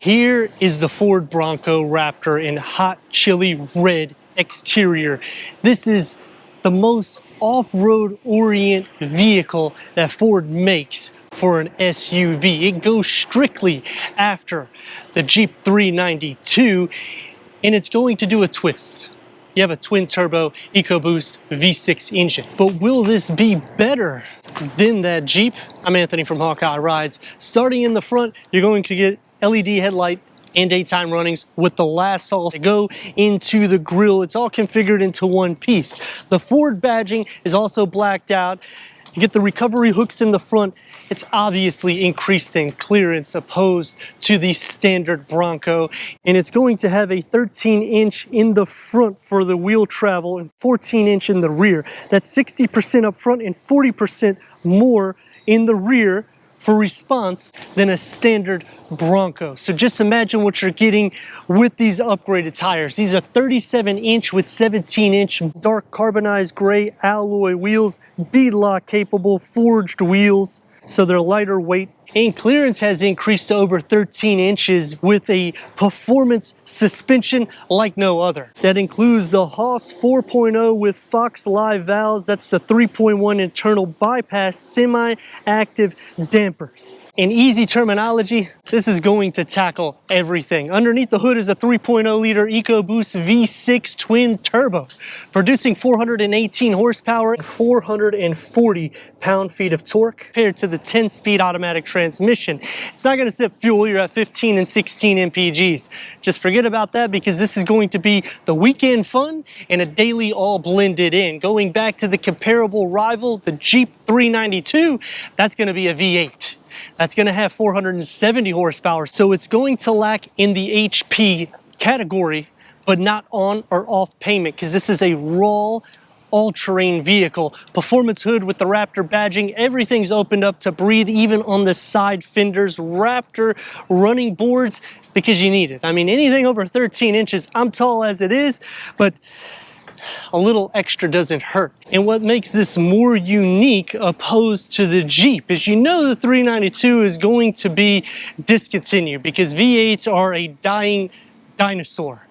Here is the Ford Bronco Raptor in hot chili red exterior. This is the most off-road orient vehicle that Ford makes for an SUV. It goes strictly after the Jeep 392, and it's going to do a twist. You have a twin-turbo EcoBoost V6 engine. But will this be better than that Jeep? I'm Anthony from Hawkeye Rides. Starting in the front, you're going to get LED headlight and daytime runnings with the lasso to go into the grille. It's all configured into one piece. The Ford badging is also blacked out. You get the recovery hooks in the front. It's obviously increased in clearance opposed to the standard Bronco. And it's going to have a 13-inch in the front for the wheel travel and 14-inch in the rear. That's 60% up front and 40% more in the rear for response than a standard Bronco. So just imagine what you're getting with these upgraded tires. These are 37-inch with 17-inch dark carbonized gray alloy wheels, beadlock capable forged wheels, so they're lighter weight. And clearance has increased to over 13 inches with a performance suspension like no other. That includes the Haas 4.0 with Fox Live valves. That's the 3.1 internal bypass semi-active dampers. In easy terminology, this is going to tackle everything. Underneath the hood is a 3.0 liter EcoBoost V6 twin turbo, producing 418 horsepower and 440 pound-feet of torque compared to the 10-speed automatic transmission. It's not going to sip fuel. You're at 15 and 16 mpgs. Just forget about that because this is going to be the weekend fun and a daily all blended in. Going back to the comparable rival, the Jeep 392, that's going to be a V8. That's going to have 470 horsepower, so it's going to lack in the HP category, but not on or off payment because this is a raw all-terrain vehicle. Performance hood with the Raptor badging. Everything's opened up to breathe, even on the side fenders. Raptor running boards because you need it. I mean, anything over 13 inches, I'm tall as it is, but a little extra doesn't hurt. And what makes this more unique opposed to the Jeep is, you know, the 392 is going to be discontinued because V8s are a dying dinosaur.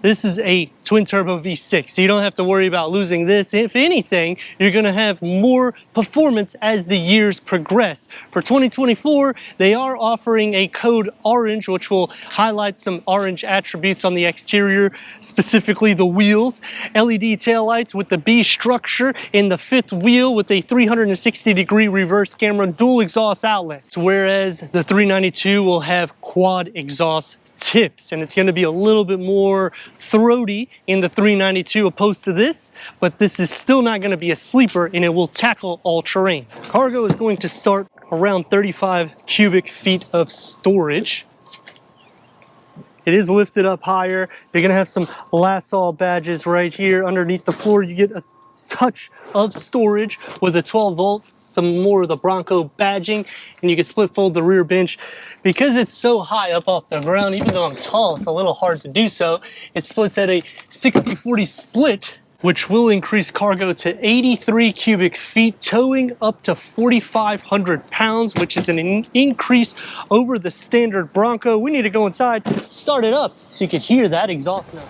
This is a twin turbo V6, so you don't have to worry about losing this. If anything, you're gonna have more performance as the years progress. For 2024, they are offering a code orange, which will highlight some orange attributes on the exterior, specifically the wheels, LED taillights with the B structure in the fifth wheel with a 360-degree reverse camera, dual exhaust outlets, whereas the 392 will have quad exhaust tips, and it's going to be a little bit more throaty in the 392 opposed to this, but this is still not going to be a sleeper, and it will tackle all terrain. Cargo is going to start around 35 cubic feet of storage. It is lifted up higher. You're going to have some lasso badges right here underneath the floor. You get a touch of storage with a 12 volt, some more of the Bronco badging, and you can split fold the rear bench. Because it's so high up off the ground, even though I'm tall, it's a little hard to do so. It splits at a 60-40 split, which will increase cargo to 83 cubic feet, towing up to 4,500 pounds, which is an increase over the standard Bronco. We need to go inside, start it up, so you can hear that exhaust note.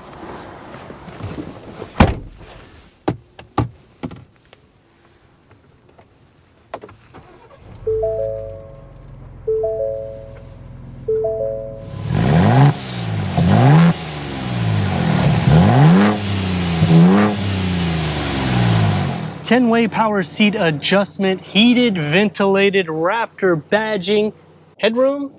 Ten-way power seat adjustment, heated, ventilated Raptor badging, headroom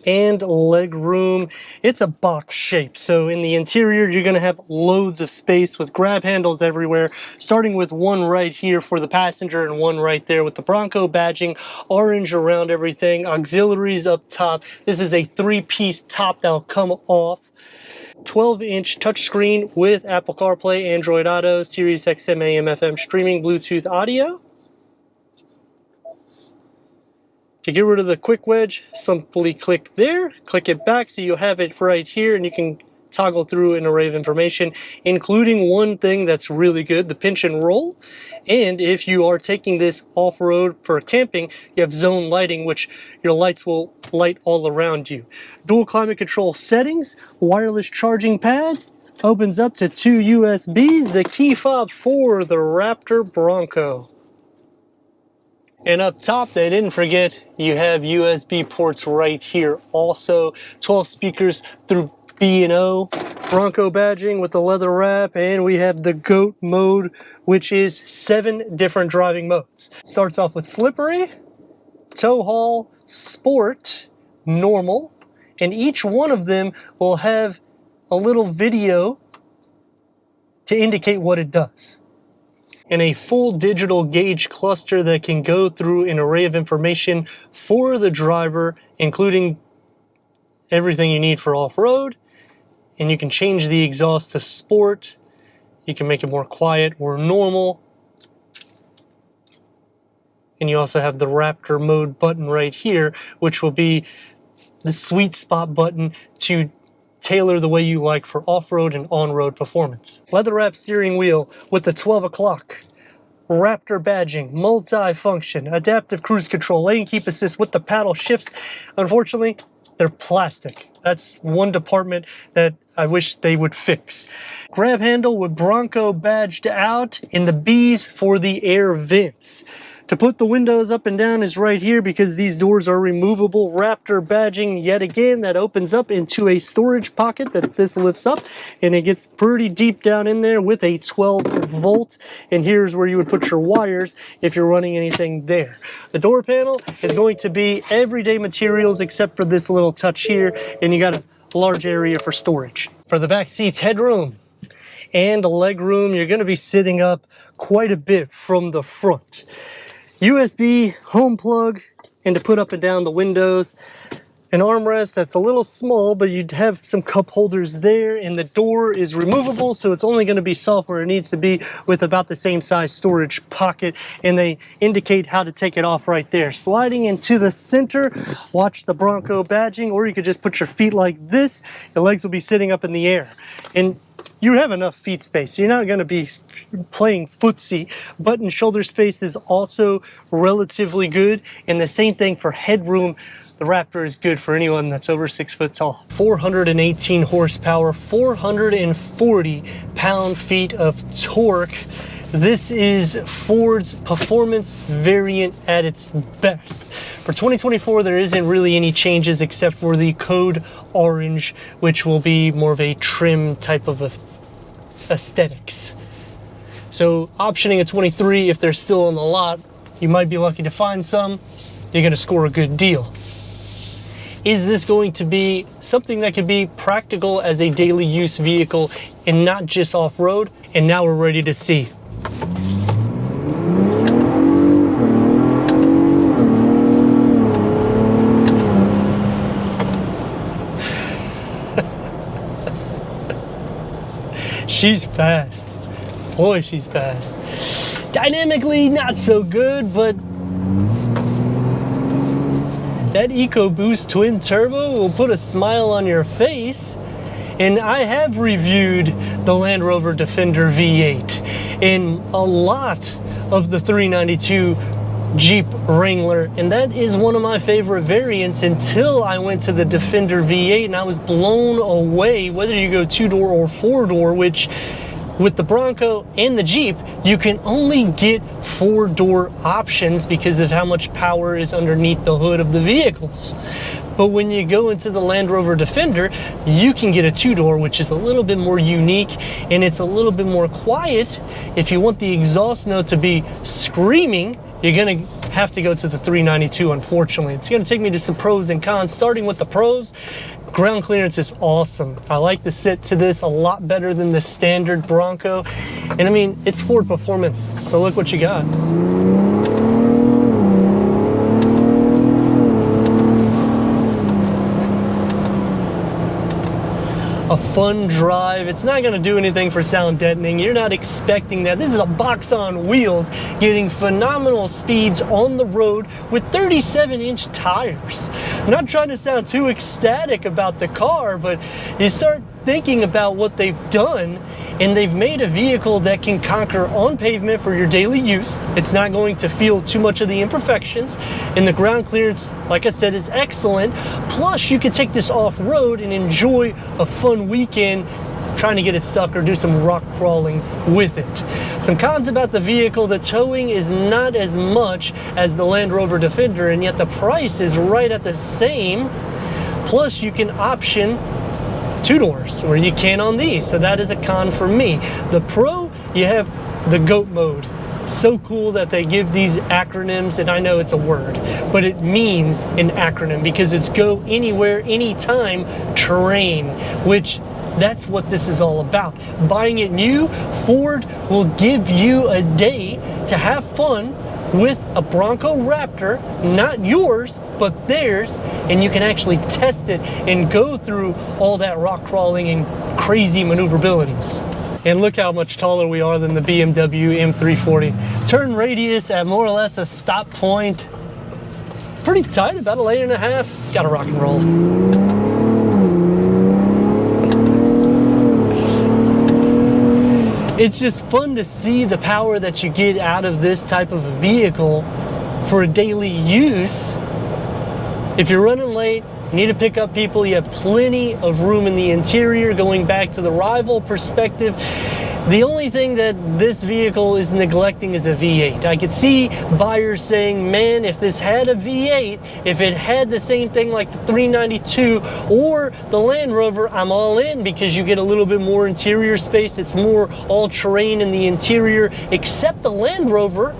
and leg room. It's a box shape, so in the interior you're going to have loads of space with grab handles everywhere, starting with one right here for the passenger and one right there with the Bronco badging, orange around everything, auxiliaries up top. This is a three-piece top that'll come off. 12-inch touchscreen with Apple CarPlay, Android Auto, Sirius XM, AM, FM streaming, Bluetooth audio. To get rid of the quick wedge, simply click there, click it back so you'll have it right here, and you can toggle through an array of information, including one thing that's really good, the pinch and roll. And if you are taking this off-road for camping, you have zone lighting, which your lights will light all around you. Dual climate control settings, wireless charging pad, opens up to 2 USBs, the key fob for the Raptor Bronco. And up top, they didn't forget, you have USB ports right here. Also, 12 speakers through B&O, Bronco badging with the leather wrap, and we have the GOAT mode, which is 7 different driving modes. Starts off with slippery, tow haul, sport, normal, and each one of them will have a little video to indicate what it does. And a full digital gauge cluster that can go through an array of information for the driver, including everything you need for off-road. And you can change the exhaust to sport. You can make it more quiet or normal. And you also have the Raptor mode button right here, which will be the sweet spot button to tailor the way you like for off-road and on-road performance. Leather wrap steering wheel with the 12 o'clock. Raptor badging, multi-function, adaptive cruise control, lane keep assist with the paddle shifts. Unfortunately, they're plastic. That's one department that I wish they would fix. Grab handle with Bronco badged out, and the B's for the air vents. To put the windows up and down is right here because these doors are removable. Raptor badging yet again that opens up into a storage pocket that this lifts up, and it gets pretty deep down in there with a 12 volt. And here's where you would put your wires if you're running anything there. The door panel is going to be everyday materials except for this little touch here, and you got a large area for storage. For the back seats, headroom and leg room, you're going to be sitting up quite a bit from the front. USB home plug, and to put up and down the windows, an armrest that's a little small, but you'd have some cup holders there, and the door is removable, so it's only going to be soft where it needs to be with about the same size storage pocket, and they indicate how to take it off right there. Sliding into the center, watch the Bronco badging, or you could just put your feet like this. Your legs will be sitting up in the air. And you have enough feet space. You're not going to be playing footsie. Butt and shoulder space is also relatively good. And the same thing for headroom. The Raptor is good for anyone that's over 6 foot tall. 418 horsepower, 440 pound-feet of torque. This is Ford's performance variant at its best. For 2024, there isn't really any changes except for the code orange, which will be more of a trim type of aesthetics. So optioning a 23, if they're still on the lot, you might be lucky to find some. You're going to score a good deal. Is this going to be something that could be practical as a daily use vehicle and not just off-road? And now we're ready to see. She's fast. Boy, she's fast. Dynamically, not so good, but that EcoBoost twin turbo will put a smile on your face. And I have reviewed the Land Rover Defender V8 and a lot of the 392 Jeep Wrangler, and that is one of my favorite variants until I went to the Defender V8 and I was blown away, whether you go 2-door or 4-door, which with the Bronco and the Jeep, you can only get 4-door options because of how much power is underneath the hood of the vehicles. But when you go into the Land Rover Defender, you can get a 2-door, which is a little bit more unique and it's a little bit more quiet. If you want the exhaust note to be screaming, you're gonna have to go to the 392, unfortunately. It's gonna take me to some pros and cons. Starting with the pros, ground clearance is awesome. I like the sit to this a lot better than the standard Bronco. And I mean, it's Ford performance, so look what you got. A fun drive. It's not going to do anything for sound deadening. You're not expecting that. This is a box on wheels getting phenomenal speeds on the road with 37-inch tires. I'm not trying to sound too ecstatic about the car, but you start thinking about what they've done, and they've made a vehicle that can conquer on pavement for your daily use. It's not going to feel too much of the imperfections, and the ground clearance, like I said, is excellent. Plus, you can take this off-road and enjoy a fun weekend trying to get it stuck or do some rock crawling with it. Some cons about the vehicle: the towing is not as much as the Land Rover Defender, and yet the price is right at the same. Plus, you can option 2 doors where you can on these, so that is a con for me. The pro, you have the GOAT mode. So cool that they give these acronyms, and I know it's a word, but it means an acronym because it's go anywhere, anytime terrain, which that's what this is all about. Buying it new, Ford will give you a day to have fun with a Bronco Raptor, not yours, but theirs, and you can actually test it and go through all that rock crawling and crazy maneuverabilities. And look how much taller we are than the BMW M340. Turn radius at more or less a stop point. It's pretty tight, about a lane and a half. Gotta rock and roll. It's just fun to see the power that you get out of this type of a vehicle for a daily use. If you're running late, need to pick up people, you have plenty of room in the interior. Going back to the rival perspective, the only thing that this vehicle is neglecting is a V8. I could see buyers saying, man, if this had a V8, if it had the same thing like the 392 or the Land Rover, I'm all in, because you get a little bit more interior space. It's more all-terrain in the interior, except the Land Rover,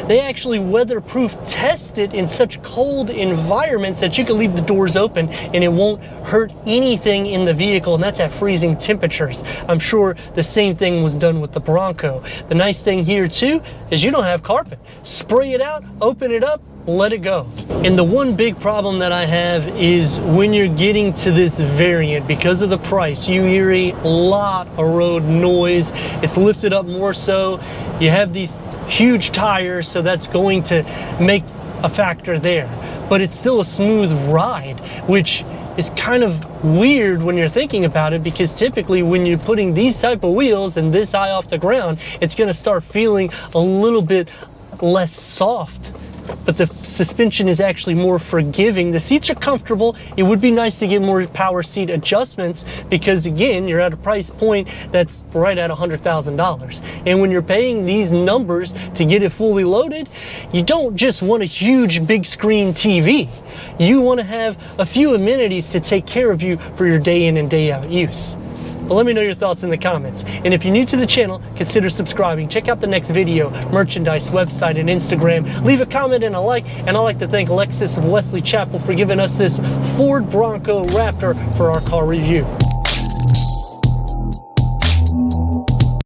they actually weatherproof test it in such cold environments that you can leave the doors open and it won't hurt anything in the vehicle, and that's at freezing temperatures. I'm sure the same thing was done with the Bronco. The nice thing here too is you don't have carpet. Spray it out, open it up, let it go. And the one big problem that I have is when you're getting to this variant, because of the price, you hear a lot of road noise. It's lifted up more so. You have these huge tires, so that's going to make a factor there. But it's still a smooth ride, which is kind of weird when you're thinking about it, because typically when you're putting these type of wheels and this high off the ground, it's going to start feeling a little bit less soft. But the suspension is actually more forgiving. The seats are comfortable. It would be nice to get more power seat adjustments, because again, you're at a price point that's right at $100,000. And when you're paying these numbers to get it fully loaded, you don't just want a huge big screen TV. You want to have a few amenities to take care of you for your day in and day out use. But let me know your thoughts in the comments. And if you're new to the channel, consider subscribing. Check out the next video, merchandise, website, and Instagram. Leave a comment and a like. And I'd like to thank Alexis of Wesley Chapel for giving us this Ford Bronco Raptor for our car review.